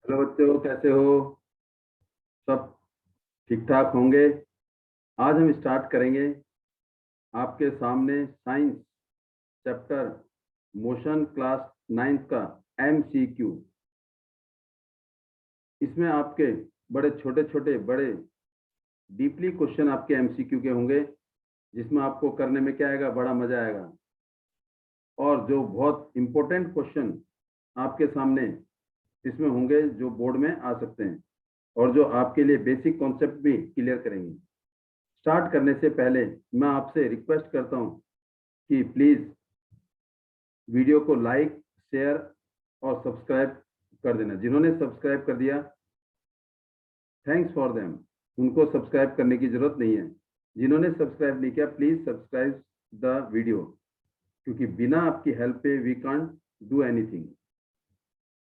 Hello बच्चों, कैसे हो? सब ठीक ठाक होंगे। आज हम स्टार्ट करेंगे आपके सामने science chapter motion class ninth का MCQ। इसमें आपके बड़े छोटे छोटे बड़े डीपली क्वेश्चन आपके MCQ के होंगे, जिसमें आपको करने में क्या आएगा, बड़ा मजा आएगा। और जो बहुत इंपॉर्टेंट क्वेश्चन आपके सामने इसमें होंगे, जो बोर्ड में आ सकते हैं और जो आपके लिए बेसिक कॉन्सेप्ट भी क्लियर करेंगे। स्टार्ट करने से पहले मैं आपसे रिक्वेस्ट करता हूं कि प्लीज वीडियो को लाइक, शेयर और सब्सक्राइब कर देना। जिन्होंने सब्सक्राइब कर दिया, थैंक्स फॉर देम। उनको सब्सक्राइब करने की जरूरत नहीं है। जिन्होंने सब्सक्राइब नहीं किया, प्लीज सब्सक्राइब द वीडियो, क्योंकि बिना आपकी हेल्प पे वी कांट डू एनीथिंग।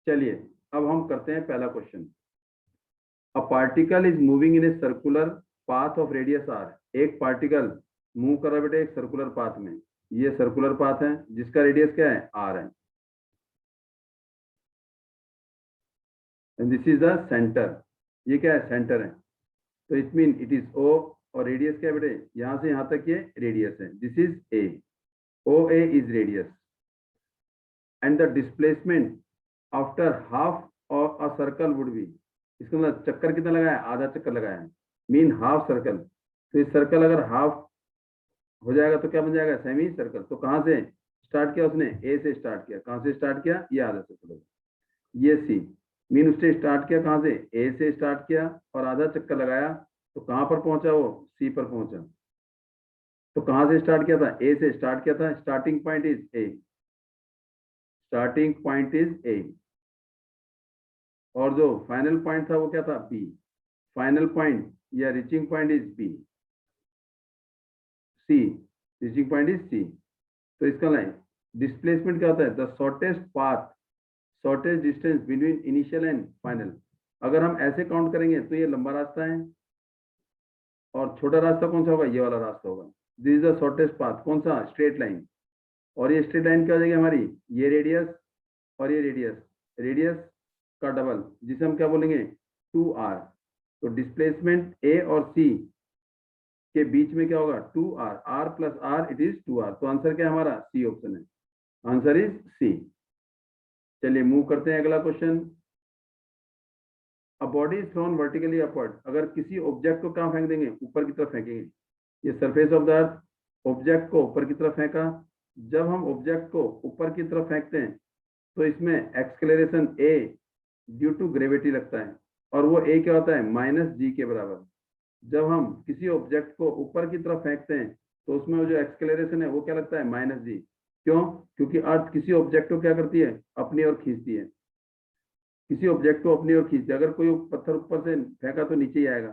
चलिए, अब हम करते हैं पहला question. A particle is moving in a circular path of radius R. एक पार्टिकल मूव कर रहा है बेटे एक सर्कुलर पाथ में। ये सर्कुलर पाथ है जिसका रेडियस क्या है, आर है। And this is the centre. ये क्या है, सेंटर है। तो इट मीन इट इज ओ, और रेडियस क्या है बेटे, यहां से यहां तक ये रेडियस है। This is A, O A is radius. And the displacement after half of a circle would be. इसका मतलब चक्कर कितना लगाया, आधा चक्कर लगाया है, मीन हाफ सर्कल। तो इस सर्कल अगर हाफ हो जाएगा तो क्या बन जाएगा, सेमी सर्कल। तो कहां से स्टार्ट किया उसने, ए से स्टार्ट किया। कहां से स्टार्ट किया, ये आधा सर्कल होगा। ये सी, मीन उसने स्टार्ट किया कहां से, ए से स्टार्ट किया और आधा चक्कर लगाया। तो कहां पर पहुंचा वो, सी पर पहुंचा। तो कहां से स्टार्ट किया था, ए से स्टार्ट किया था। Starting point is A, starting point is A. और जो फाइनल पॉइंट था वो क्या था, बी। फाइनल पॉइंट या reaching point is B, C. Reaching point is C. तो इसका लाइन डिस्प्लेसमेंट क्या होता है, the shortest path, shortest distance between initial and final. अगर हम ऐसे काउंट करेंगे तो ये लंबा रास्ता है, और छोटा रास्ता कौन सा होगा, ये वाला रास्ता होगा। This is the shortest path, कौन सा, स्ट्रेट लाइन। और ये स्ट्रेट लाइन क्या हो जाएगी हमारी, ये रेडियस और ये रेडियस, रेडियस का डबल, जिसे हम क्या बोलेंगे, 2r। तो डिस्प्लेसमेंट ए और सी के बीच में क्या होगा, 2r, r plus r, it is 2r। तो आंसर क्या है हमारा, सी ऑप्शन है। Answer is C. चलिए मूव करते हैं अगला क्वेश्चन। A body is thrown vertically upward. अगर किसी ऑब्जेक्ट को कहां फेंक देंगे, ऊपर की तरफ फेंकेंगे। ये surface of the earth, object को ऊपर की तरफ फेंका। जब हम ऑब्जेक्ट को ऊपर की तरफ फेंकते हैं तो इसमें acceleration a due to gravity लगता है, और वो ए क्या होता है, -g के बराबर। जब हम किसी ऑब्जेक्ट को ऊपर की तरफ फेंकते हैं तो उसमें वो जो एक्सलेरेशन है वो क्या लगता है, -g। क्यों, क्योंकि अर्थ किसी ऑब्जेक्ट को क्या करती है, अपनी ओर खींचती है। किसी ऑब्जेक्ट को अपनी ओर खींचती है। अगर कोई पत्थर ऊपर से फेंका तो नीचे ही आएगा।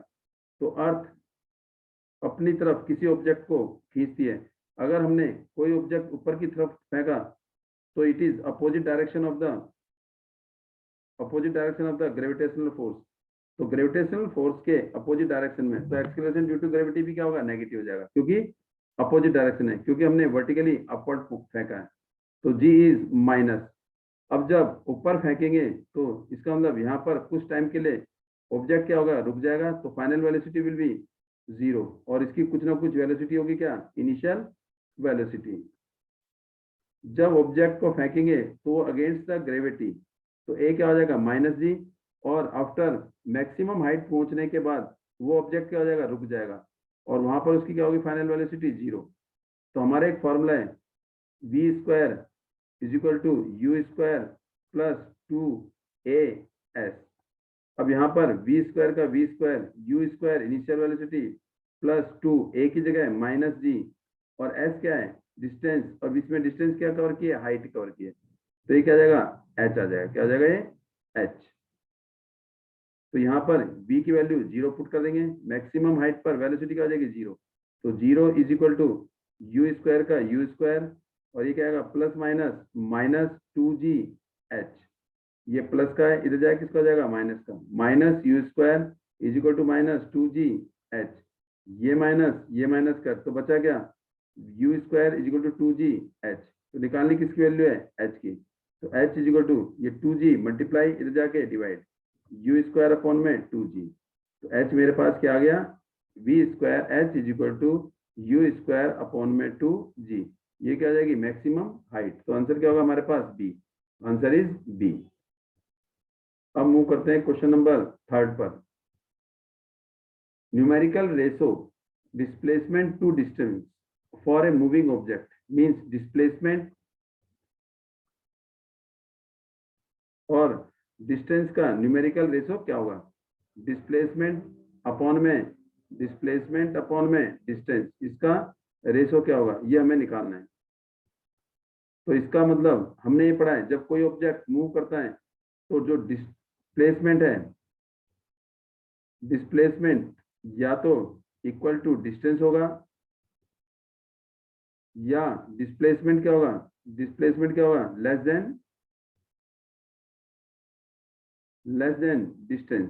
तो अर्थ अपनी तरफ किसी ऑब्जेक्ट को खींचती है। अगर हमने कोई ऑब्जेक्ट ऊपर की तरफ फेंका तो it is opposite direction of the gravitational force. तो ग्रेविटेशनल फोर्स के अपोजिट डायरेक्शन में, तो एक्सीलरेशन ड्यू टू ग्रेविटी भी क्या होगा, नेगेटिव हो जाएगा, क्योंकि अपोजिट डायरेक्शन है, क्योंकि हमने वर्टिकली अपवर्ड फेंका है। तो जी इज माइनस। अब जब ऊपर फेंकेंगे तो इसका मतलब यहाँ पर कुछ टाइम के लिए ऑब्जेक्ट क्या होगा, रुक जाएगा। तो फाइनल वेलोसिटी विल बी 0, और इसकी कुछ ना कुछ वेलोसिटी होगी, क्या, इनिशियल वेलोसिटी। जब ऑब्जेक्ट को फेंकेंगे तो वो अगेंस्ट द ग्रेविटी, तो ए क्या हो जाएगा, -g। और आफ्टर मैक्सिमम हाइट पहुंचने के बाद वो ऑब्जेक्ट क्या हो जाएगा, रुक जाएगा, और वहां पर उसकी क्या होगी, फाइनल वेलोसिटी 0। तो हमारा एक फॉर्मूला है, v² is equal to u² plus 2as। अब यहाँ पर v² का v², u² initial velocity plus 2, a की जगह -g, और s क्या है, डिस्टेंस, और बीच में डिस्टेंस क्या कवर किया, हाइट कवर किया। तो ये क्या आ जाएगा, h आ जाएगा। क्या हो जाएगा ये, h। तो यहाँ पर v की वैल्यू 0 पुट कर देंगे। मैक्सिमम हाइट पर वेलोसिटी क्या हो जाएगी, 0। तो 0 इज इक्वल टू u² का u², और ये क्या आएगा, प्लस माइनस -2gh। ये प्लस का है, इधर जाए किसका हो जाएगा, माइनस का। -u² is equal to -2gh। ये माइनस कर, तो बचा क्या, u² is equal to 2gh। तो निकालनी किसकी वैल्यू है, h की। तो h इज इक्वल टू ये 2g मल्टीप्लाई, इधर जाके डिवाइड। यू स्क्वायर अपॉन में 2g। तो h मेरे पास क्या आ गया, v square h is equal to u square upon में 2g। ये क्या आ जाएगी, मैक्सिमम हाइट। तो आंसर क्या होगा हमारे पास, बी। Answer is B. अब मूव करते हैं क्वेश्चन नंबर 3 पर। Numerical ratio displacement to distance for a moving object means displacement और डिस्टेंस का न्यूमेरिकल रेशो क्या होगा, डिस्प्लेसमेंट अपॉन में डिस्टेंस, इसका रेशो क्या होगा, ये हमें निकालना है। तो इसका मतलब हमने ये पढ़ा है, जब कोई ऑब्जेक्ट मूव करता है तो जो डिस्प्लेसमेंट है, डिस्प्लेसमेंट या तो इक्वल टू डिस्टेंस होगा या डिस्प्लेसमेंट क्या होगा, लेस देन डिस्टेंस।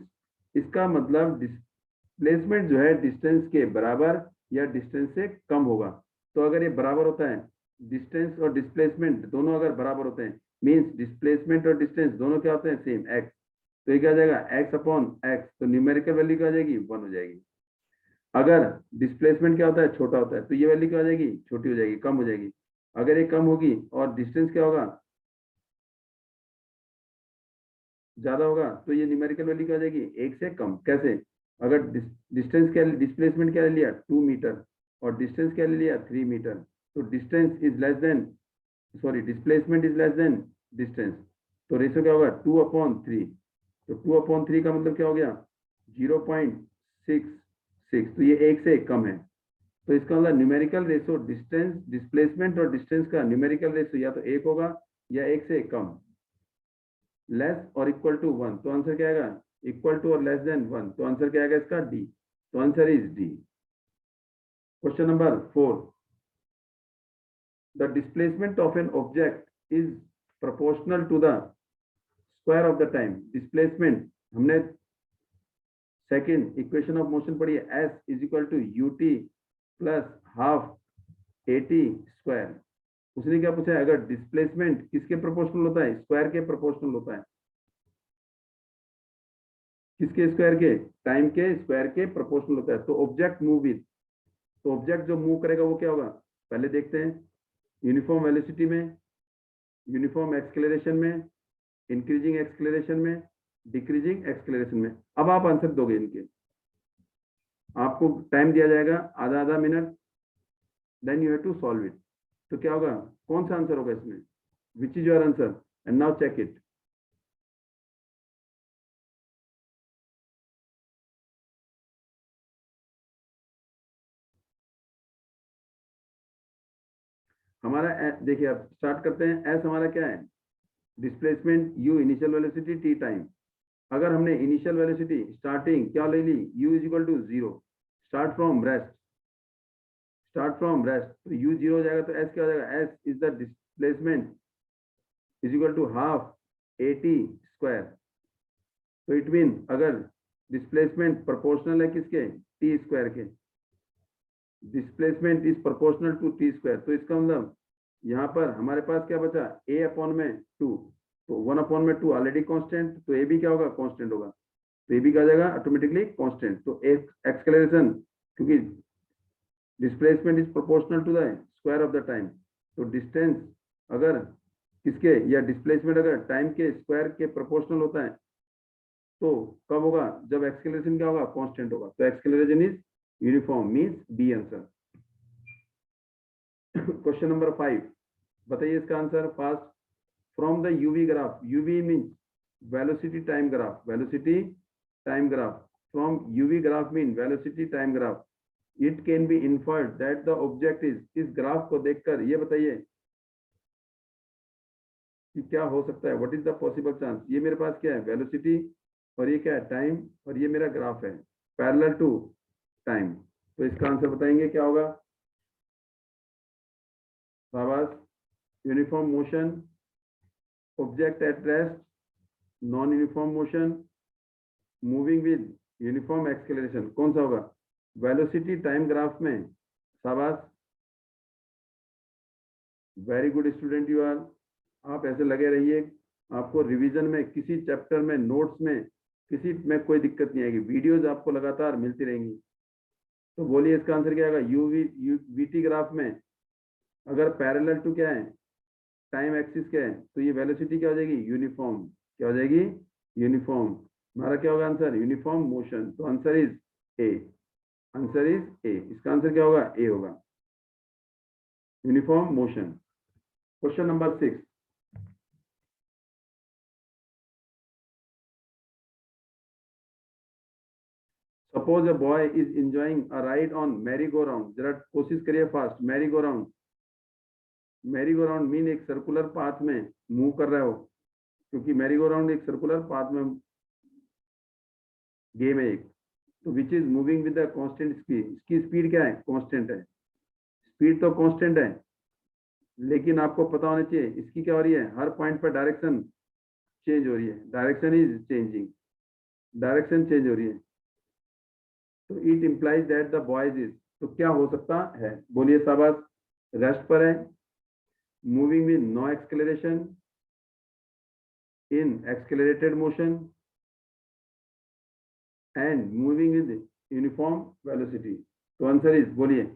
इसका मतलब डिस्प्लेसमेंट जो है डिस्टेंस के बराबर या डिस्टेंस से कम होगा। तो अगर ये बराबर होता है, डिस्टेंस और डिस्प्लेसमेंट दोनों अगर बराबर होते हैं, मींस डिस्प्लेसमेंट और डिस्टेंस दोनों क्या होते हैं, सेम, एक्स। तो ये क्या आ जाएगा, एक्स अपॉन एक्स। तो न्यूमेरिकल वैल्यू क्या आ जाएगी, 1 हो जाएगी। अगर डिस्प्लेसमेंट क्या होता है, छोटा होता है, तो ये वैल्यू क्या हो जाएगी, छोटी हो जाएगी, कम हो जाएगी। अगर ये कम होगी और डिस्टेंस क्या होगा, ज्यादा होगा, तो ये न्यूमेरिकल वैल्यू क्या हो जाएगी, 1 से कम। कैसे, अगर डिस्टेंस क्या, डिस्प्लेसमेंट क्या ले लिया 2 मीटर और डिस्टेंस क्या ले लिया 3 मीटर, तो distance is less than, sorry displacement is less than distance. तो रेशियो क्या होगा, 2/3। तो 2/3 का मतलब क्या हो गया, 0.66। तो ये 1 से कम है। तो इसका मतलब न्यूमेरिकल रेशियो डिस्टेंस, डिस्प्लेसमेंट और डिस्टेंस का न्यूमेरिकल रेशियो या तो 1 होगा या 1 से कम, लेस और इक्वल टू 1। तो आंसर क्या आएगा, इक्वल टू और लेस देन 1। तो आंसर क्या आएगा इसका, डी। तो answer is D. Question number 4, the displacement of an object is proportional to the square of the time. Displacement हमने सेकंड इक्वेशन ऑफ मोशन पढ़ी है, S is equal to u t plus half a t square. उसने क्या पूछा है, अगर displacement किसके proportional होता है, स्क्वायर के प्रोपोर्शनल होता है। किसके स्क्वायर के, टाइम के स्क्वायर के प्रोपोर्शनल होता है। तो ऑब्जेक्ट मूव विद, तो ऑब्जेक्ट जो मूव करेगा वो क्या होगा, पहले देखते हैं। यूनिफॉर्म वेलोसिटी में, यूनिफॉर्म एक्सेलरेशन में, इंक्रीजिंग एक्सेलरेशन में, डिक्रीजिंग एक्सेलरेशन में। अब आप आंसर दोगे इनके, आपको टाइम दिया जाएगा आधा आधा minute, then you have to solve it. तो क्या होगा, कौन सा आंसर होगा इसमें, which is your answer, and now check it. हमारा देखिए, अब स्टार्ट करते हैं। एस हमारा क्या है, displacement, u initial velocity, T time. अगर हमने इनिशियल वेलोसिटी स्टार्टिंग क्या ले ली, u is equal to 0, start from rest, तो u 0 हो जाएगा। तो s क्या हो जाएगा, s is the displacement is equal to half a t square. तो इट मीन अगर डिस्प्लेसमेंट प्रोपोर्शनल है किसके, टी स्क्वायर के, displacement is proportional to T square. तो इसका मतलब यहाँ पर हमारे पास क्या बचा, a अपॉन में 2। तो 1/2 ऑलरेडी कांस्टेंट, तो ए भी क्या होगा, कांस्टेंट होगा। तो ये भी क्या जाएगा, ऑटोमेटिकली कांस्टेंट। तो एक्सेलरेशन, क्योंकि displacement is proportional to the square of the time, तो डिस्टेंस अगर किसके, या डिस्प्लेसमेंट अगर टाइम के स्क्वायर के प्रोपोर्शनल होता है, तो कब होगा, जब एक्सेलरेशन क्या होगा, कांस्टेंट होगा। तो acceleration is uniform, means B answer. Question number 5, बताइए इसका answer fast. From the u v graph, u v means velocity time graph, from u v graph mean velocity time graph, it can be inferred that the object is. इस graph को देखकर ये बताइए कि क्या हो सकता है, what is the possible chance. ये मेरे पास क्या है, वेलोसिटी, और ये क्या है, टाइम, और ये मेरा ग्राफ है पैरेलल टू टाइम। तो इसका आंसर बताएंगे क्या होगा, शाबाश। Uniform motion, object at rest, non uniform motion, moving with uniform acceleration, कौन सा होगा, वेलोसिटी टाइम ग्राफ में। शाबाश, very good student you are. आप ऐसे लगे रहिए, आपको रिवीजन में किसी चैप्टर में नोट्स में किसी में कोई दिक्कत नहीं आएगी, वीडियोज आपको लगातार मिलती रहेंगी। तो बोलिए इसका आंसर क्या आएगा? वीटी ग्राफ में अगर पैरेलल टू क्या है, टाइम एक्सिस क्या है, तो ये वेलोसिटी क्या हो जाएगी? यूनिफॉर्म। क्या हो जाएगी? यूनिफॉर्म। हमारा क्या होगा आंसर? Uniform motion. तो answer is A. Answer is A. इसका आंसर क्या होगा? ए होगा, uniform motion. Question number 6। Suppose a boy is enjoying a ride on merry go round. जरा कोशिश करिए fast. Merry go round, merry go round mean एक circular path में move कर रहा हो, क्योंकि मैरी गो राउंड एक सर्कुलर पाथ में गेम है एक। तो which is moving with the constant speed. इसकी स्पीड क्या है? कांस्टेंट है। स्पीड तो कांस्टेंट है, लेकिन आपको पता होना चाहिए इसकी क्या हो रही है, हर पॉइंट पर डायरेक्शन चेंज हो रही है। Direction is changing, direction change हो रही है। तो it implies that the boys is, तो क्या हो सकता है? बोलिए शाबाश। रेस्ट पर है, moving with no acceleration, in accelerated motion, and moving with uniform velocity. तो आंसर इज, बोलिए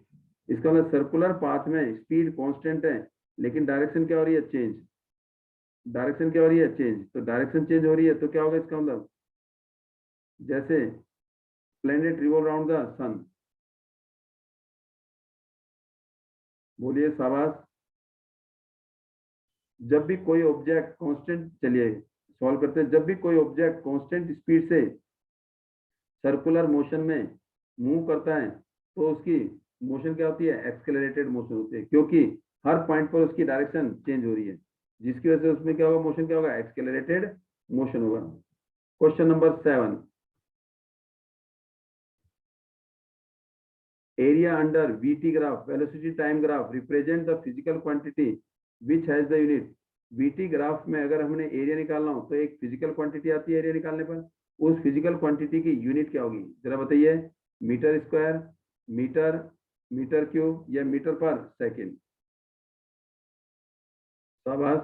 इसका मतलब सर्कुलर पाथ में स्पीड कांस्टेंट है, लेकिन डायरेक्शन क्या हो रही है? चेंज। डायरेक्शन क्या हो रही है? चेंज। तो डायरेक्शन चेंज हो रही है, तो क्या होगा इसका मतलब? जैसे प्लैनेट रिवॉल्व अराउंड द सन। बोलिए शाबाश। जब भी कोई ऑब्जेक्ट कांस्टेंट, चलिए सॉल्व करते हैं। जब भी कोई ऑब्जेक्ट कांस्टेंट स्पीड से सर्कुलर मोशन में मूव करता है, तो उसकी मोशन क्या होती है? एक्सेलरेटेड मोशन होती है, क्योंकि हर पॉइंट पर उसकी डायरेक्शन चेंज हो रही है, जिसकी वजह से उसमें क्या होगा? मोशन क्या होगा? एक्सेलरेटेड मोशन होगा। Question number 7। Area under V T graph, velocity time graph, represent the physical quantity which has the unit. VT graph में अगर हमने एरिया निकालना हो, तो एक फिजिकल क्वांटिटी आती है एरिया निकालने पर। उस फिजिकल क्वांटिटी की यूनिट क्या होगी? जरा बताइए। Meter square, meter, meter cube, या मीटर पर सेकेंड? शाबाश।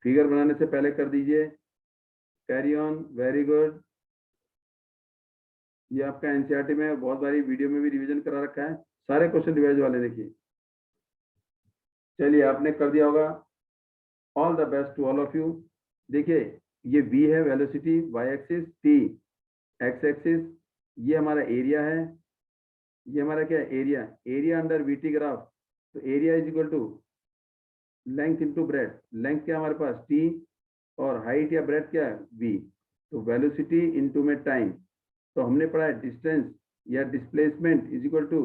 फिगर बनाने से पहले कर दीजिए। Carry on, very good. ये आपका एनसीईआरटी में बहुत बारी वीडियो में भी रिवीजन करा रखा है, सारे क्वेश्चन रिवाइज वाले देखिए। चलिए आपने कर दिया होगा। All the best to all of you. देखिए ये v है velocity, y axis, t x axis, ये हमारा एरिया है। ये हमारा क्या है? Area. Area under V T graph, तो area is equal to length into breadth. Length क्या हमारे पास? t, और हाइट या ब्रेथ क्या है? v। तो वेलोसिटी इंटू में टाइम। तो हमने पढ़ा है डिस्टेंस या displacement is equal to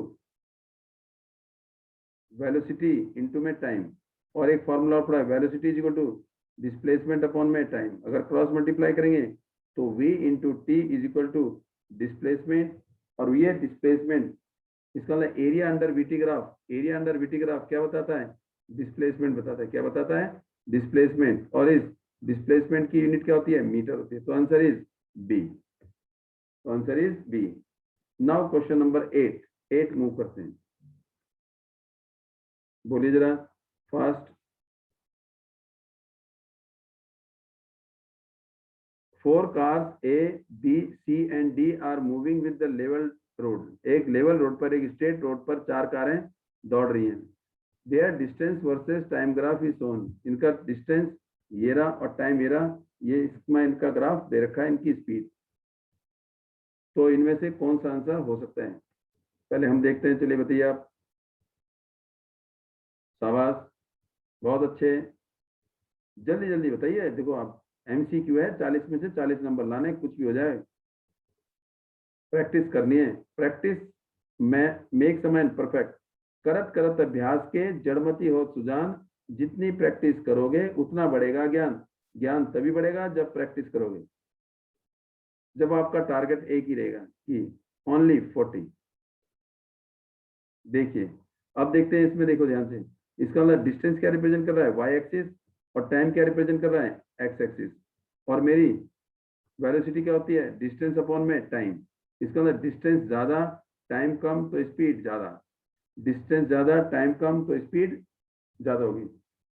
velocity into में टाइम। और एक फॉर्मूला पढ़ा है, velocity is equal to displacement upon में टाइम। अगर क्रॉस मल्टीप्लाई करेंगे तो v into T is equal to displacement, और ये डिस्प्लेसमेंट, इसका मतलब area under V T graph. Area under V T graph क्या बताता है? डिस्प्लेसमेंट बताता है। क्या बताता है? डिस्प्लेसमेंट। और इस डिस्प्लेसमेंट की यूनिट क्या होती है? मीटर होती है। तो आंसर इज बी। तो answer is B. Now question number 8। 8 move करते हैं, बोलिए जरा fast. 4 cars A, B, C and D are moving with the level road। एक लेवल रोड पर, एक स्ट्रेट रोड पर 4 कारें दौड़ रही हैं। Their distance versus time graph is shown। इनका डिस्टेंस ये रहा और टाइम ये रहा। ये इसमें इनका ग्राफ दे रखा है, इनकी स्पीड। तो इनमें से कौन सा आंसर हो सकता है? पहले हम देखते हैं। चलिए बताइए आप। शाबाश, बहुत अच्छे। जल्दी जल्दी बताइए। देखो आप, एमसीक्यू है, 40 में से 40 नंबर लाने, कुछ भी हो जाए। प्रैक्टिस करनी है। प्रैक्टिस में मेक्स अ मैन परफेक्ट। करत करत अभ्यास के जड़मती हो सुजान। जितनी प्रैक्टिस करोगे उतना बढ़ेगा ज्ञान। ज्ञान तभी बढ़ेगा जब प्रैक्टिस करोगे, जब आपका टारगेट एक ही रहेगा कि ओनली 40। देखिए अब देखते हैं इसमें, देखो ध्यान से। इसका मतलब डिस्टेंस क्या रिप्रेजेंट कर रहा है? Y axis. और टाइम क्या रिप्रेजेंट कर रहा है? X axis. और मेरी वेलोसिटी क्या होती है? डिस्टेंस अपॉन में टाइम। इसका मतलब डिस्टेंस ज्यादा, टाइम कम, तो स्पीड ज्यादा। डिस्टेंस ज्यादा, टाइम कम, तो स्पीड ज्यादा होगी।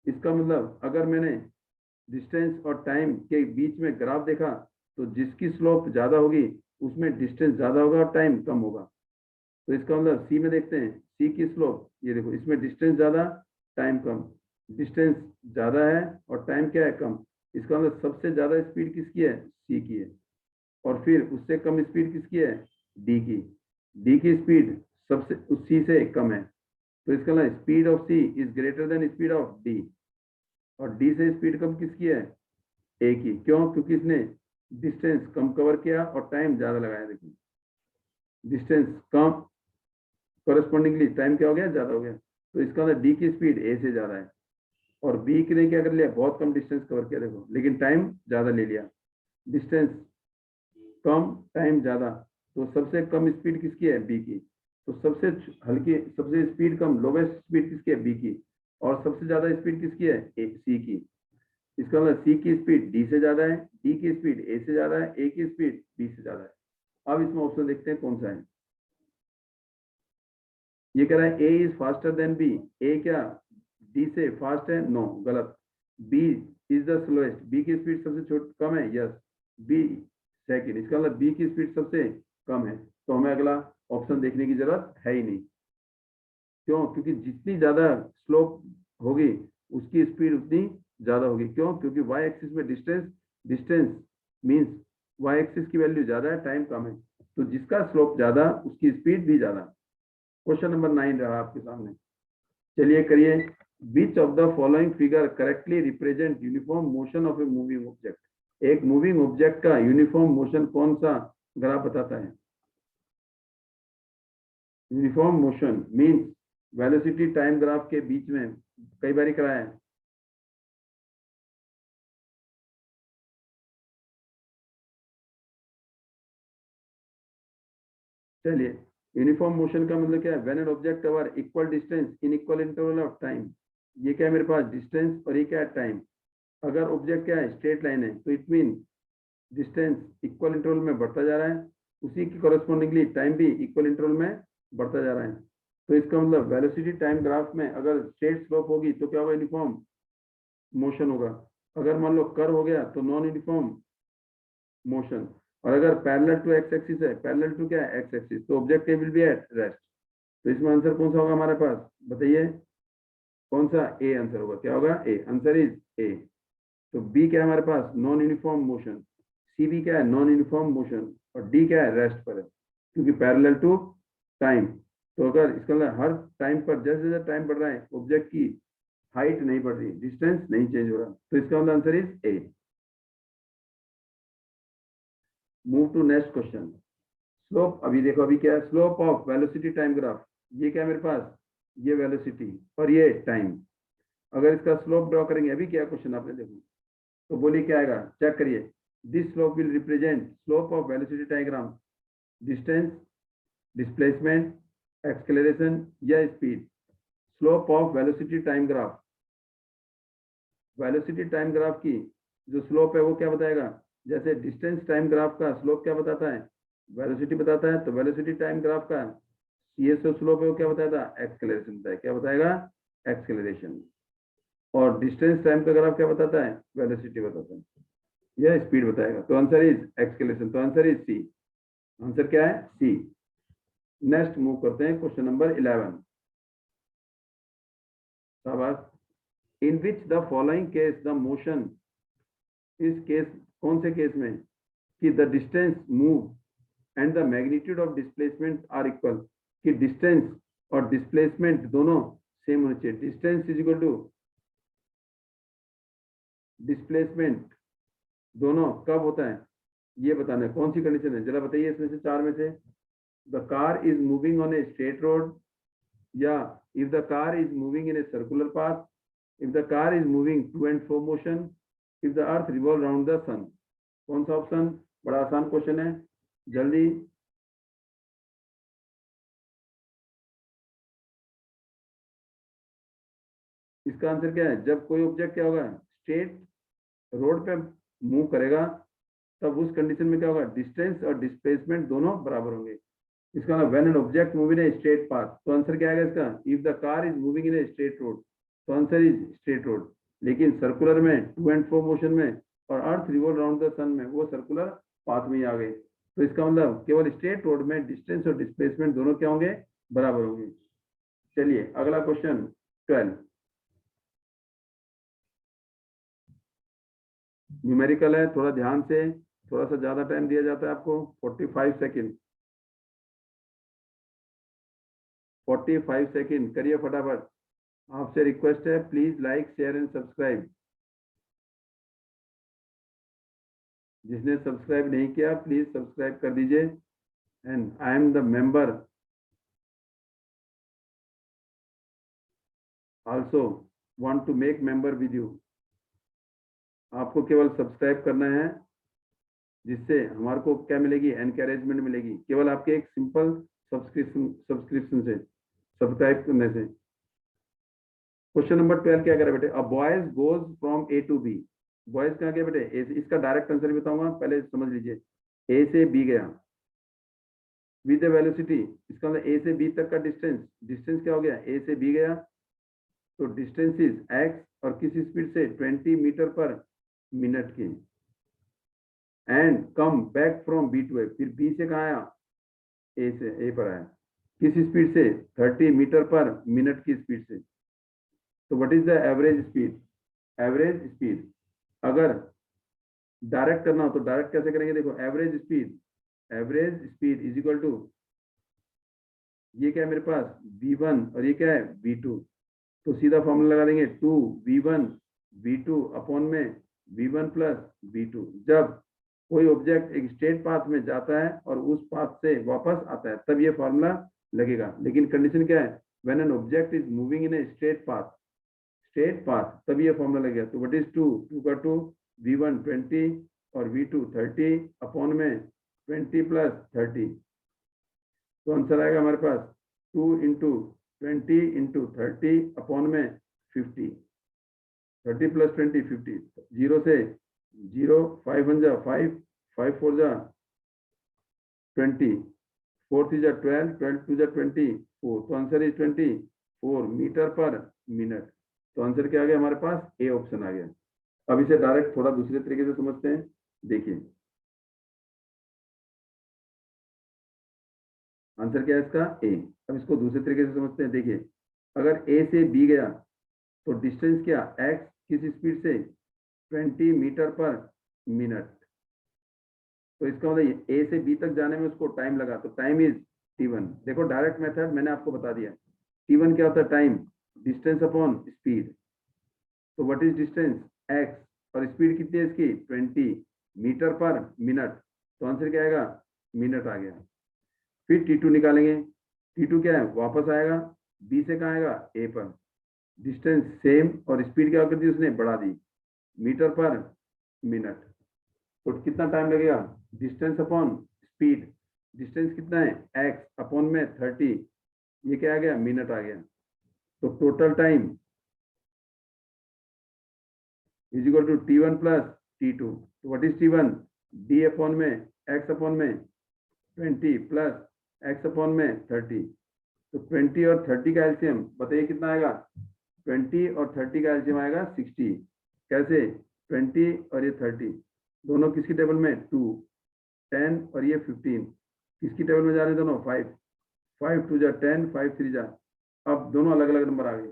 इसका मतलब अगर मैंने डिस्टेंस और टाइम के बीच में ग्राफ देखा तो जिसकी स्लोप ज्यादा होगी उसमें डिस्टेंस ज्यादा होगा और टाइम कम होगा। तो इसका मतलब सी में देखते हैं, सी की स्लोप ये देखो, इसमें डिस्टेंस ज्यादा टाइम कम, डिस्टेंस ज्यादा है और टाइम क्या है, कम। इसका मतलब सबसे ज्यादा स्पीड किसकी है, सी की है। और फिर उससे कम स्पीड किसकी है, डी की। डी की स्पीड सबसे उस सी से कम है, तो इसका मतलब speed of C is greater than speed of D. और डी से स्पीड कम किसकी है, ए की। क्यों, क्योंकि इसने डिस्टेंस कम कवर किया और टाइम ज्यादा लगाया। देखो डिस्टेंस कम, कोरस्पॉन्डिंगली टाइम क्या हो गया, ज्यादा हो गया। तो इसका मतलब डी की स्पीड ए से ज्यादा है। और बी ने क्या कर लिया, बहुत कम डिस्टेंस कवर किया देखो, लेकिन टाइम ज्यादा ले लिया। डिस्टेंस कम, टाइम ज्यादा, तो सबसे कम स्पीड किसकी है, बी की। तो सबसे हल्की, सबसे स्पीड कम, लोवेस्ट स्पीड किसकी है, बी की। और सबसे ज्यादा स्पीड किसकी है, सी की। इसका मतलब सी की स्पीड डी से ज्यादा है, डी की स्पीड ए से ज्यादा है, ए की स्पीड बी से ज्यादा है। अब इसमें ऑप्शन देखते हैं कौन सा है। ये कह रहा है A is faster than B. A क्या डी से फास्ट है, नो, गलत। B is the slowest, B की स्पीड सबसे छोटी कम है, यस। बी सेकंड, इसका मतलब बी की स्पीड सबसे कम है। तो हमें अगला ऑप्शन देखने की जरूरत है ही नहीं। क्यों, क्योंकि जितनी ज्यादा स्लोप होगी उसकी स्पीड उतनी ज्यादा होगी। क्यों, क्योंकि वाई एक्सिस में distance, distance means Y axis की वैल्यू ज्यादा है, टाइम कम है, तो जिसका स्लोप ज्यादा उसकी स्पीड भी ज्यादा। क्वेश्चन नंबर 9 रहा आपके सामने। चलिए करिए। Which of the following figure correctly represent uniform motion of A moving object. एक मूविंग ऑब्जेक्ट का यूनिफॉर्म मोशन कौन सा ग्राफ बताता है। Uniform motion means velocity time graph के बीच में कई बार कराया है। चलिए, यूनिफॉर्म मोशन का मतलब क्या है, when an object cover equal distance in equal interval of time. ये क्या है मेरे पास, डिस्टेंस, और ये क्या है, टाइम। अगर ऑब्जेक्ट क्या है, स्ट्रेट लाइन है, तो it mean distance equal interval में बढ़ता जा रहा है, उसी की कॉरेस्पॉन्डिंगली टाइम भी इक्वल इंटरवल में बढ़ता जा रहा है। तो इसका मतलब वेलोसिटी टाइम ग्राफ में अगर स्ट्रेट स्लोप होगी तो क्या होगा, यूनिफॉर्म मोशन होगा। अगर मान लो कर्व हो गया तो नॉन यूनिफॉर्म मोशन। और अगर पैरेलल टू एक्स एक्सिस है, पैरेलल टू क्या है, एक्स एक्सिस, तो object will be eight rest. तो इसमें आंसर कौन सा होगा हमारे पास, बताइए कौन सा, ए आंसर होगा। क्या होगा, ए, आंसर इज ए। तो बी क्या है हमारे पास, नॉन यूनिफॉर्म मोशन। सी भी क्या है, नॉन यूनिफॉर्म मोशन। और डी क्या है, रेस्ट पर है, क्योंकि पैरेलल टू टाइम। तो अगर इसका मतलब हर टाइम पर जैसे जैसे टाइम बढ़ रहा है ऑब्जेक्ट की हाइट नहीं बढ़ रही, डिस्टेंस नहीं चेंज हो रहा, तो इसका मतलब answer is A. Move to next question. Slope, अभी देखो अभी क्या है, slope of velocity time graph. ये क्या है मेरे पास, ये वेलोसिटी और ये टाइम। अगर इसका स्लोप ड्रॉ करेंगे, अभी क्या क्वेश्चन आपने देखो, तो बोलिए क्या आएगा, चेक करिए। This slope will represent slope of velocity diagram, distance, displacement, acceleration या speed. Slope of velocity time graph, velocity time graph की जो स्लोप है वो क्या बताएगा, जैसे डिस्टेंस टाइम ग्राफ का स्लोप क्या बताता है, वेलोसिटी बताता है, तो वेलोसिटी टाइम ग्राफ का ये जो स्लोप है वो क्या बताएगा, एक्सेलरेशन बताएगा। क्या बताएगा, एक्सेलरेशन। और डिस्टेंस टाइम का ग्राफ क्या बताता है, वेलोसिटी बताता है, यह स्पीड बताएगा। तो आंसर इज एक्सेलरेशन, तो आंसर इज सी। आंसर क्या है, सी। नेक्स्ट मूव करते हैं क्वेश्चन नंबर 11। शाबाश। In which the following case the motion, इस केस, कौन से केस में, कि the distance move and the magnitude of displacement are equal. कि डिस्टेंस और डिस्प्लेसमेंट दोनों सेम होने चाहिए। Distance is equal to displacement, दोनों कब होता है ये बताना है। कौन सी कंडीशन है, जरा बताइए इसमें से चार में से। The car is moving on a straight road, या if the car is moving in a circular path, if the car is moving to and fro motion, if the earth revolve round the sun. कौन सा option, बड़ा आसान question है, जल्दी। इसका answer क्या है, जब कोई ऑब्जेक्ट क्या होगा, स्ट्रेट रोड पे मूव करेगा, तब उस कंडीशन में क्या होगा, डिस्टेंस और डिस्प्लेसमेंट दोनों बराबर होंगे। इसका मतलब when an object move in a straight path, तो आंसर क्या आएगा इसका, if the car is moving in a straight road, तो आंसर इज स्ट्रेट रोड। लेकिन सर्कुलर में टू एंड फ्रो मोशन में और अर्थ रिवॉल्व अराउंड द सन में वो सर्कुलर पाथ में ही आ गए। तो इसका मतलब केवल स्ट्रेट रोड में डिस्टेंस और डिस्प्लेसमेंट दोनों क्या होंगे, बराबर होंगे। चलिए अगला क्वेश्चन 12 न्यूमेरिकल है, थोड़ा ध्यान से, थोड़ा सा ज्यादा टाइम दिया जाता है आपको, 45 सेकेंड 45 सेकेंड करिए फटाफट। आपसे रिक्वेस्ट है please like share and subscribe. जिसने सब्सक्राइब नहीं किया प्लीज सब्सक्राइब कर दीजिए। And I am the member also want to make member with you. आपको केवल सब्सक्राइब करना है, जिससे हमारे को क्या मिलेगी, एनकरेजमेंट मिलेगी, केवल आपके एक सिंपल सब्सक्रिप्शन से, सब्सक्राइब करने से। क्वेश्चन नंबर 12 क्या कह रहा है बेटे, a boys goes from A to B. Boys कहाँ गया बेटे, ए से, इसका डायरेक्ट आंसर बताऊंगा, पहले समझ लीजिए। ए से बी गया विद वेलोसिटी, इसका मतलब ए से बी तक का डिस्टेंस, डिस्टेंस क्या हो गया, ए से बी गया तो डिस्टेंस इज एक्स, और किस स्पीड से, 20 मीटर पर मिनट की। And come back from B to A, फिर बी से कहाँ आया, ए से, ए पर आया, किस स्पीड से, 30 मीटर पर मिनट की स्पीड से। तो what is the average speed, average speed अगर डायरेक्ट करना हो तो डायरेक्ट कैसे करेंगे, देखो average speed is equal to, ये क्या है मेरे पास v1 और ये क्या है v2, तो सीधा फॉर्मूला लगा देंगे 2v1 v2 अपॉन में v1 प्लस v2। जब कोई ऑब्जेक्ट एक स्ट्रेट पाथ में जाता है और उस पाथ से वापस आता है तब ये फॉर्मूला लगेगा, लेकिन कंडीशन क्या है, when an object is moving in a straight path तब ये फॉर्मूला लगेगा। तो व्हाट इज 2 का 2, v1 20 और v2 30 अपॉन में 20 प्लस 30, तो आंसर आएगा हमारे पास 2 इंटू 20 इंटू 30 अपॉन में 50, 30 प्लस 20 50, जीरो से जीरो, 5 1 जा 5, 5 4 जा 20, 4 3 जा 12, 12 2 जा 24, तो आंसर इज 24 मीटर पर मिनट। तो आंसर क्या आ गया हमारे पास, ए ऑप्शन आ गया। अब इसे डायरेक्ट थोड़ा दूसरे तरीके से समझते हैं, देखिए आंसर क्या है इसका, ए। अब इसको दूसरे तरीके से समझते हैं, देखिए अगर ए से बी गया तो डिस्टेंस क्या, एक्स, किस स्पीड से, 20 मीटर पर मिनट। तो इसका मतलब ए से बी तक जाने में उसको टाइम लगा, तो टाइम इज t1। देखो डायरेक्ट मेथड मैंने आपको बता दिया, t1 क्या होता है, टाइम, डिस्टेंस अपॉन स्पीड। तो व्हाट इज डिस्टेंस, x, और स्पीड कितनी है इसकी, 20 मीटर पर मिनट, तो आंसर क्या आएगा, मिनट आ गया। फिर t2 निकालेंगे, t2 क्या है, वापस आएगा b से कहाँ आएगा, a पर, डिस्टेंस सेम और स्पीड क्या कर दी उसने, बढ़ा दी, मीटर पर मिनट। तो कितना टाइम लगेगा, डिस्टेंस अपॉन स्पीड, डिस्टेंस कितना है, x अपॉन में 30, ये क्या आ गया, मिनट आ गया। तो total time is equal to t1 plus t2। तो what is t1, d upon में x अपॉन में 20 प्लस x अपॉन में 30। तो 20 और 30 का एलसीएम बताइए कितना आएगा, 20 और 30 का एलसीएम आएगा 60। कैसे, 20 और ये 30 दोनों किसकी टेबल में, 2, 10 और ये 15 किसकी टेबल में जा रहे हैं, दोनों 5, 5 2 जा 10, 5 3 जा, अब दोनों अलग अलग नंबर आ गए।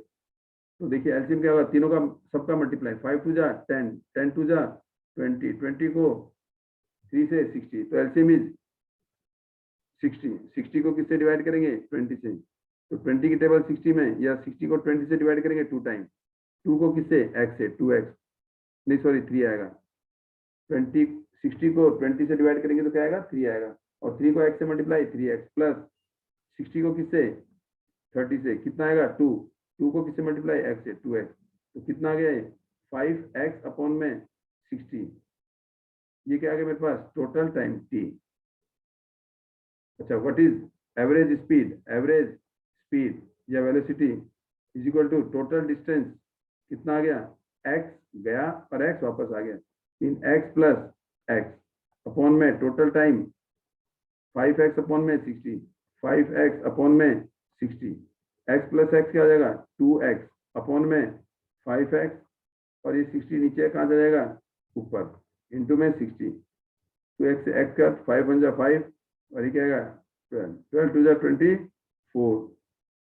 तो देखिए एलसीएम क्या होगा, तीनों का सबका मल्टीप्लाई, 5 2 जा 10, 10 2 जा 20, 20 को 3 से 60, तो एलसीएम इज 60। 60 को किससे डिवाइड करेंगे, 20 से, तो 20 की टेबल 60 में, या 60 को 20 से डिवाइड करेंगे 2 टाइम, 2 को किससे, x से, 2x, नहीं सॉरी 3 आएगा, 20 60 को 20 से डिवाइड करेंगे तो क्या आएगा, 3 आएगा, और 3 को x से मल्टीप्लाई 3x प्लस 60 को किससे, 30 से, कितना आएगा 2, 2 को किससे मल्टीप्लाई, x से, 2x, तो कितना आ गया, 5x अपॉन में 60, ये क्या आ गया मेरे पास, टोटल टाइम t। अच्छा, व्हाट इज एवरेज स्पीड या velocity is equal to total distance, कितना आ गया, x गया और x वापस आ गया, इन x प्लस x अपॉन में टोटल टाइम 5x अपॉन में 60, 5x अपॉन में 60, x प्लस x क्या हो जाएगा, 2x अपॉन में 5x और ये 60 नीचे कहाँ चला जाएगा, ऊपर, इंटू में 60, तो एक्स का 5 बन जा 5 और ये क्या आएगा 12, 12 टू जा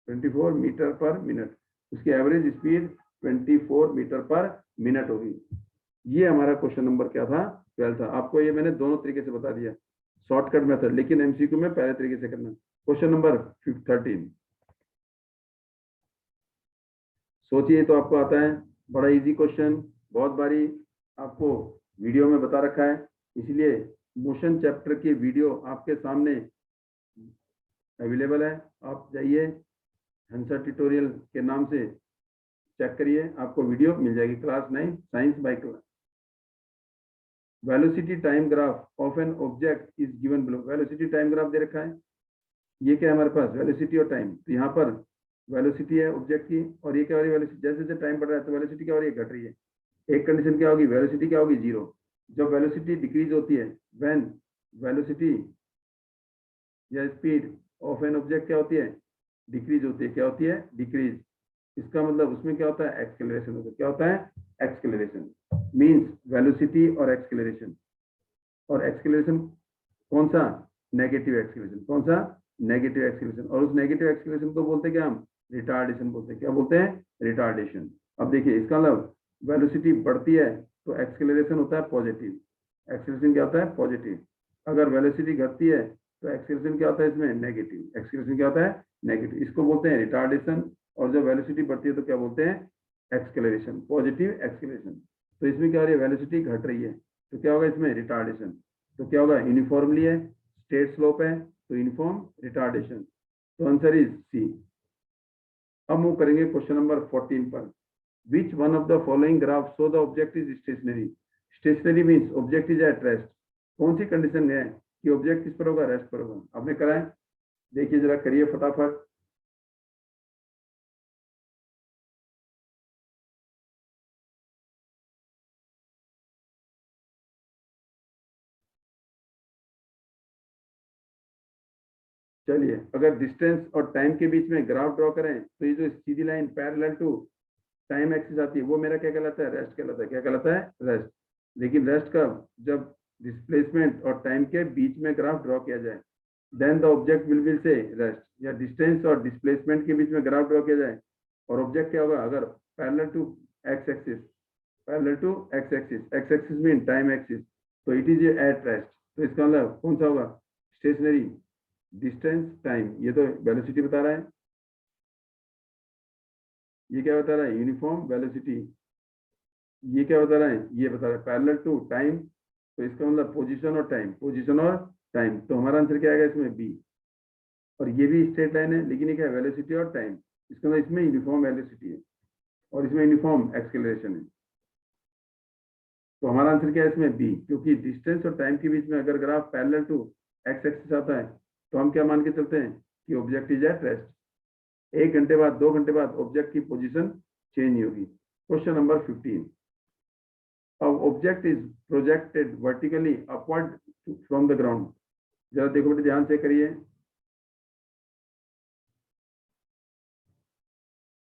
24 मीटर पर मिनट, उसकी एवरेज स्पीड 24 मीटर पर मिनट होगी। ये हमारा क्वेश्चन नंबर क्या था, 12 था। आपको ये मैंने दोनों तरीके से बता दिया, शॉर्टकट मेथड, लेकिन एमसीक्यू में पहले तरीके से करना। क्वेश्चन नंबर 13 सोचिए तो आपको आता है, बड़ा इजी क्वेश्चन, बहुत बारी आपको वीडियो में बता रखा है, इसलिए मोशन चैप्टर की वीडियो आपके सामने अवेलेबल है। आप जाइए हंसा ट्यूटोरियल के नाम से चेक करिए, आपको वीडियो मिल जाएगी। Class 9 science by class. Velocity time graph of an object is given below. Velocity time graph दे रखा है, ये क्या है हमारे पास, वेलोसिटी और टाइम। तो यहाँ पर वेलोसिटी है ऑब्जेक्ट की, और ये क्या हो रही है, वेलोसिटी, जैसे जैसे टाइम बढ़ रहा है तो वेलोसिटी क्या हो रही है, घट रही है। एक कंडीशन क्या होगी, वेलोसिटी क्या होगी, 0। जब वेलोसिटी डिक्रीज होती है, व्हेन वेलोसिटी या स्पीड ऑफ एन ऑब्जेक्ट क्या होती है, डिक्रीज होती है। क्या होती है, डिक्रीज। इसका मतलब उसमें क्या होता है, एक्सेलरेशन होता है। क्या होता है, एक्सेलरेशन। मींस वेलोसिटी और एक्सेलरेशन, और एक्सेलरेशन कौन सा, नेगेटिव एक्सेलरेशन। कौन सा, नेगेटिव एक्सेलरेशन। और उस नेगेटिव एक्सेलरेशन को बोलते हैं क्या, हम रिटार्डेशन बोलते हैं। क्या बोलते हैं, रिटार्डेशन। अब देखिए इसका मतलब वेलोसिटी बढ़ती है तो एक्सेलरेशन होता है पॉजिटिव, एक्सेलरेशन क्या होता है, पॉजिटिव। अगर वेलोसिटी घटती है तो एक्सेलरेशन क्या होता है, इसमें नेगेटिव, एक्सेलरेशन क्या होता है, नेगेटिव। इसको बोलते हैं रिटार्डेशन। और जब वेलोसिटी बढ़ती है तो क्या बोलते हैं, एक्सेलरेशन, पॉजिटिव एक्सेलरेशन। तो इसमें क्या हो रही है, वेलोसिटी घट रही है तो क्या होगा, इसमें रिटार्डेशन। तो क्या होगा, यूनिफॉर्मली है, स्ट्रेट स्लोप है, तो यूनिफॉर्म रिटार्डेशन। तो आंसर इज सी। अब मूव करेंगे क्वेश्चन नंबर 14 पर। Which one of the following graph show the object is stationary. Stationary means object is at rest. कौन सी कंडीशन है कि ऑब्जेक्ट किस पर होगा, रेस्ट पर होगा। आपने करा है, देखिए जरा करिए फटाफट। चलिए, अगर डिस्टेंस और टाइम के बीच में ग्राफ ड्रॉ करें तो ये जो सीधी line parallel to time axis आती है वो मेरा क्या कहलाता है, रेस्ट कहलाता है। क्या कहलाता है, रेस्ट। लेकिन रेस्ट कब, जब डिस्प्लेसमेंट और टाइम के बीच में ग्राफ ड्रॉ किया जाए, then the object will say rest. या डिस्टेंस और डिस्प्लेसमेंट के बीच में ग्राफ ड्रॉ किया जाए और ऑब्जेक्ट क्या होगा, अगर parallel to x axis, parallel to x axis, x axis mean time axis, तो इट इज एट रेस्ट। तो इसका मतलब कौन सा होगा, स्टेशनरी, डिस्टेंस, टाइम। ये तो वेलोसिटी बता रहा है, ये क्या बता रहा है, यूनिफॉर्म वेलोसिटी। ये क्या बता रहा है, ये बता रहा है पैरेलल टू टाइम। तो इसका मतलब पोजीशन और टाइम, पोजीशन और टाइम। तो हमारा आंसर क्या आएगा इसमें, बी। और ये भी स्ट्रेट लाइन है, लेकिन ये क्या है, वेलोसिटी और टाइम। इसका मतलब इसमें यूनिफॉर्म वेलोसिटी है और इसमें यूनिफॉर्म एक्सेलरेशन है। तो हमारा आंसर क्या है इसमें, बी। क्योंकि डिस्टेंस और टाइम के बीच में अगर graph parallel to x axis आता है तो हम क्या मान के चलते हैं कि ऑब्जेक्ट इज एट रेस्ट। 1 घंटे बाद, 2 घंटे बाद ऑब्जेक्ट की पोजीशन चेंज नहीं होगी। Question number 15। Object is projected vertically upward from the ground. जरा देखो बेटे, ध्यान से करिए।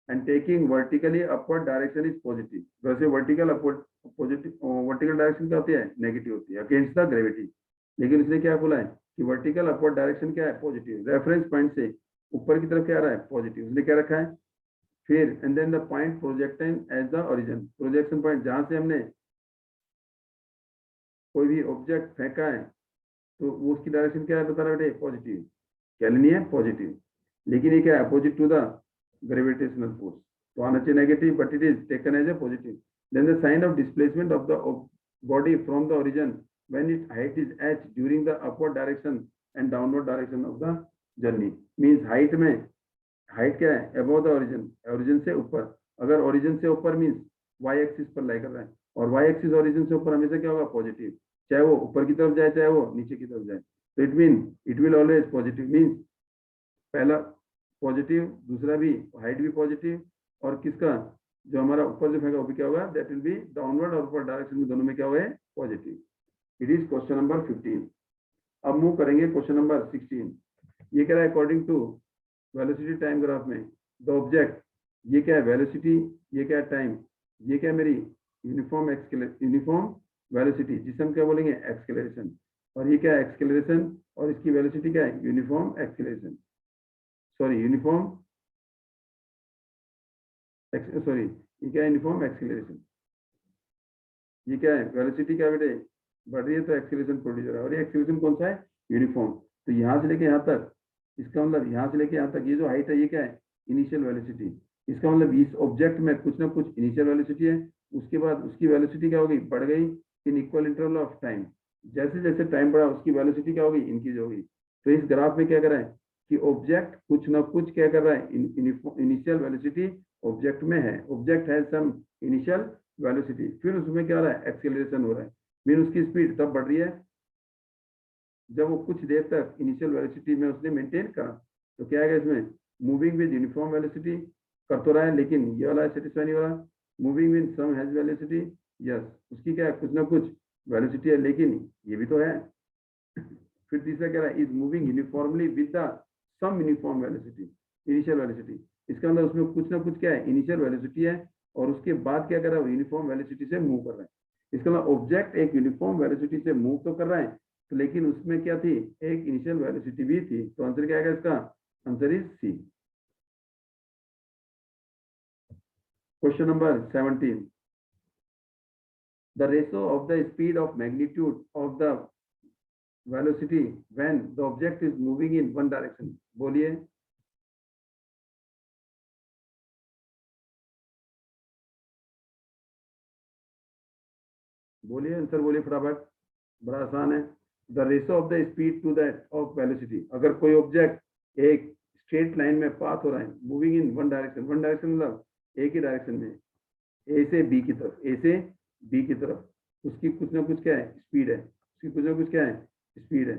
And taking vertically upward direction is positive. वैसे vertical upward positive, vertical direction क्या होती है, नेगेटिव होती है, अगेंस्ट द ग्रेविटी। लेकिन इसने क्या बोला है कि वर्टिकल अपवर्ड डायरेक्शन क्या है, पॉजिटिव। रेफरेंस पॉइंट से ऊपर की तरफ क्या आ रहा है, पॉजिटिव। उसने क्या रखा है, फिर and then the point projected as the origin. Projection point जहां से हमने कोई भी ऑब्जेक्ट फेंका है तो वो उसकी डायरेक्शन क्या है, बता रहा है पॉजिटिव। क्या लेनी है, पॉजिटिव। लेकिन ये क्या है, opposite to the gravitational force. तो आना चाहिए negative, but it is taken as a positive. Then the sign of displacement of the body from the origin when it height is h during the upward direction and downward direction of the journey. Means height में, height क्या है, above the origin, origin से ऊपर। अगर origin से ऊपर means y axis पर लाई कर रहा है, और y एक्सिस ओरिजिन से ऊपर हमेशा क्या होगा, पॉजिटिव। चाहे वो ऊपर की तरफ जाए चाहे वो नीचे की तरफ जाए, तो it will always positive. Means पहला पॉजिटिव, दूसरा भी हाइट भी पॉजिटिव, और किसका, जो हमारा ऊपर जो फेंका वो भी क्या होगा, दैट विल बी डाउनवर्ड और ऊपर डायरेक्शन में दोनों में क्या हुआ है, positive. It is question number 15। अब मूव करेंगे क्वेश्चन नंबर 16। ये कह रहा है according to velocity time graph में द ऑब्जेक्ट, ये क्या है वेलोसिटी, ये क्या है टाइम, ये क्या है मेरी यूनिफॉर्म वेलोसिटी, जिसे हम क्या बोलेंगे एक्सेलरेशन, और ये क्या है एक्सेलरेशन, और इसकी वेलोसिटी क्या है uniform acceleration, sorry uniform sorry ये क्या है यूनिफॉर्म एक्सेलरेशन। ये क्या है वेलोसिटी क्या बेटे बढ़ रही है तो एक्सेलरेशन प्रोड्यूस हो रहा है, और ये एक्सेलरेशन कौन सा है यूनिफॉर्म। तो यहाँ से लेके यहाँ तक, इसका मतलब यहाँ से लेके यहाँ तक ये जो हाइट है ये क्या है इनिशियल वेलोसिटी। इसका मतलब इस ऑब्जेक्ट में कुछ ना कुछ इनिशियल वेलोसिटी है, उसके बाद उसकी वेलोसिटी क्या होगी बढ़ गई in equal interval of time. जैसे जैसे टाइम बढ़ा उसकी वेलोसिटी क्या होगी इंक्रीज होगी। तो इस ग्राफ में क्या कर रहा है कि ऑब्जेक्ट कुछ ना कुछ क्या कर रहा है इनिशियल वेलोसिटी ऑब्जेक्ट में है, ऑब्जेक्ट है सम इनिशियल वेलोसिटी, फिर उसमें क्या हो रहा है एक्सेलरेशन हो रहा है, मीन उसकी स्पीड तब बढ़ रही है जब वो कुछ देर तक इनिशियल वेलोसिटी में उसने मेंटेन करा। तो क्या है इसमें मूविंग विद यूनिफॉर्म वेलोसिटी कर तो रहा है, लेकिन ये वाला सेटिस्फाई नहीं हो रहा। Moving with some has velocity, yes उसकी क्या है कुछ ना कुछ वेलोसिटी है, लेकिन ये भी तो है। फिर तीसरा क्या है is moving uniformly with the some uniform velocity initial velocity. इसका मतलब उसमें कुछ ना कुछ क्या है इनिशियल वेलोसिटी है, और उसके बाद क्या कर रहा है यूनिफॉर्म वेलोसिटी से मूव कर रहा है। इसका मतलब ऑब्जेक्ट एक यूनिफॉर्म वेलोसिटी से मूव तो कर रहा है, तो लेकिन उसमें क्या थी एक इनिशियल वेलोसिटी भी थी। तो आंसर क्या आएगा इसका, answer is C. Question number 17, the ratio of the speed of magnitude of the velocity when the object is moving in one direction। बोलिए बोलिए आंसर बोलिए फटाफट, बड़ा आसान है। The ratio of the speed to that of velocity, अगर कोई object एक स्ट्रेट लाइन में पाथ हो रहा है मूविंग इन वन डायरेक्शन मतलब एक ही डायरेक्शन में ए से बी की तरफ, ए से बी की तरफ, उसकी कुछ ना कुछ क्या है स्पीड है, उसकी कुछ ना कुछ क्या है स्पीड है,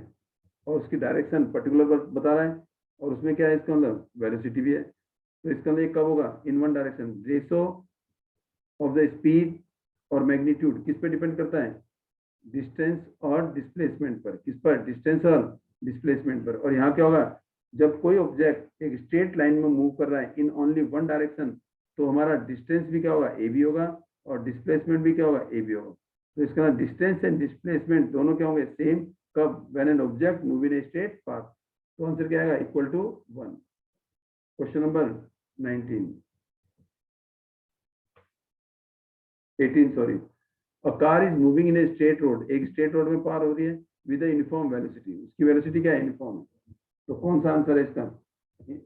और उसकी डायरेक्शन पर्टिकुलर बता रहा है, और उसमें क्या है इसका मतलब वेलोसिटी भी है। तो इसका मतलब कब होगा in one direction, ratio of the speed और मैग्नीट्यूड किस पे डिपेंड करता है डिस्टेंस और डिस्प्लेसमेंट पर, किस पर डिस्टेंस और डिस्प्लेसमेंट पर। और यहाँ क्या होगा जब कोई ऑब्जेक्ट एक स्ट्रेट लाइन में मूव कर रहा है इन ओनली वन डायरेक्शन, तो हमारा डिस्टेंस भी क्या होगा ए बी होगा, और डिस्प्लेसमेंट भी क्या होगा ए बी होगा। तो इसका डिस्टेंस एंड डिस्प्लेसमेंट दोनों क्या होंगे सेम, कब when an object move in a straight path. तो आंसर क्या आएगा equal to 1। Question number 18 sorry, A car is moving in a straight road, एक स्ट्रेट रोड में पार हो रही है विद यूनिफॉर्म वेलोसिटी, उसकी वेलोसिटी क्या है यूनिफॉर्म है। तो कौन सा आंसर है इसका,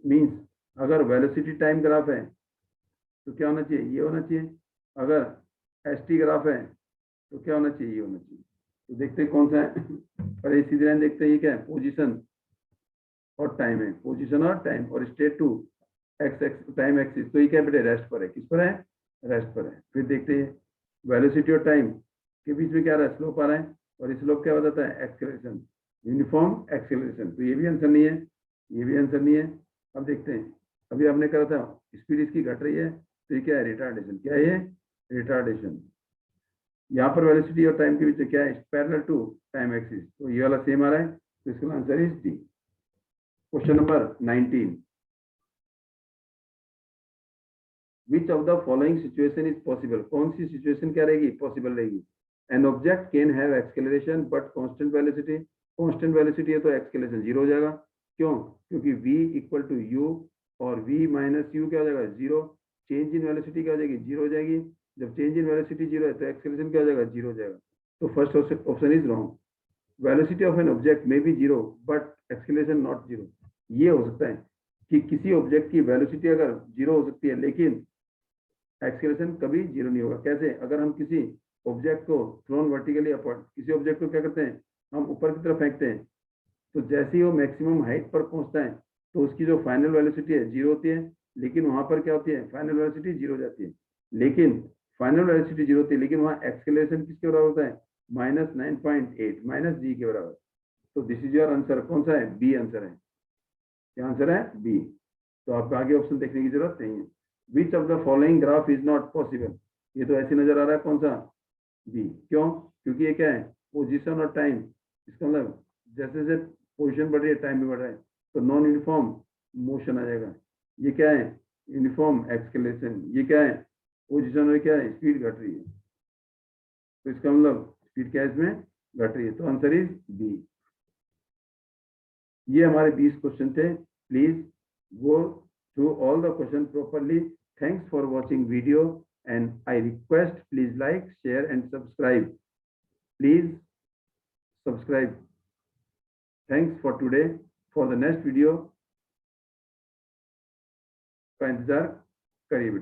मींस अगर वेलोसिटी टाइम ग्राफ है तो क्या होना चाहिए ये होना चाहिए, अगर एस टी ग्राफ है तो क्या होना चाहिए ये होना चाहिए। तो देखते हैं कौन सा है, पहले सीधी लाइन देखते हैं ये क्या है पोजीशन और टाइम है, पोजीशन और टाइम, और straight to x x time axis, तो ये क्या बेटे रेस्ट पर है, किस पर है रेस्ट पर है। फिर देखते हैं वेलोसिटी और टाइम के बीच में क्या रहा है स्लोप आ रहा है, और स्लोप क्या बताता है एक्सेलरेशन, यूनिफॉर्म एक्सेलरेशन। तो ये भी आंसर नहीं है, ये भी आंसर नहीं है। अब देखते हैं अभी हमने कहा था स्पीड इसकी घट रही है, तो ये क्या है रिटार्डेशन, क्या है ये रिटार्डेशन। यहाँ पर वेलोसिटी और टाइम के बीच में क्या है पैरेलल टू टाइम एक्सिस, तो ये वाला सेम आ रहा है, तो इसका answer is D. Question number 19, which of the following situation is possible, कौन सी सिचुएशन क्या रहेगी पॉसिबल रहेगी। An object can have acceleration but constant velocity, constant velocity है तो एक्सेलरेशन जीरो हो जाएगा, क्यों क्योंकि v इक्वल टू यू, और v माइनस यू क्या हो जाएगा जीरो, चेंज इन वेलोसिटी क्या हो जाएगी जीरो हो जाएगी, जब चेंज इन वेलोसिटी जीरो है तो एक्सेलरेशन क्या हो जाएगा जीरो हो जाएगा। तो first option is wrong, velocity of an object may be zero but acceleration not zero. ये हो सकता है कि किसी ऑब्जेक्ट की वेलोसिटी अगर जीरो हो सकती है लेकिन एक्सेलरेशन कभी जीरो नहीं होगा। कैसे, अगर हम किसी ऑब्जेक्ट को थ्रोन वर्टिकली अपवर्ड, किसी ऑब्जेक्ट को क्या करते हैं हम ऊपर की तरफ फेंकते हैं, तो जैसे ही वो मैक्सिमम हाइट पर पहुंचता है तो उसकी जो फाइनल वेलोसिटी है जीरो होती है, लेकिन वहां पर क्या होती है फाइनल वेलोसिटी जीरो हो जाती है, लेकिन फाइनल वेलोसिटी जीरो होती है लेकिन वहां एक्सेलरेशन किसके बराबर होता है -9.8 माइनस जी के बराबर। तो दिस इज योर आंसर, कौन सा है बी आंसर है, क्या आंसर है बी। तो आपको आगे ऑप्शन देखने की जरूरत नहीं है। Which of the following graph is not possible, ये तो ऐसे नजर आ रहा है कौन सा बी, क्यों क्योंकि ये क्या है पोजीशन और टाइम, इसका मतलब जैसे जैसे पोजीशन बढ़ रही है टाइम भी बढ़ रहा है, तो नॉन यूनिफॉर्म मोशन आ जाएगा। ये क्या है यूनिफॉर्म एक्सेलरेशन, ये क्या है पोजीशन में क्या है, स्पीड घट रही है, तो इसका मतलब स्पीड क्या है इसमें, घट रही है, तो आंसर इज बी। ये हमारे 20 क्वेश्चन थे। Please go through all the question properly. Thanks for watching video and I request please like, share and subscribe. Please subscribe. Thanks for today. For the next video का इंतजार करिए बेटा।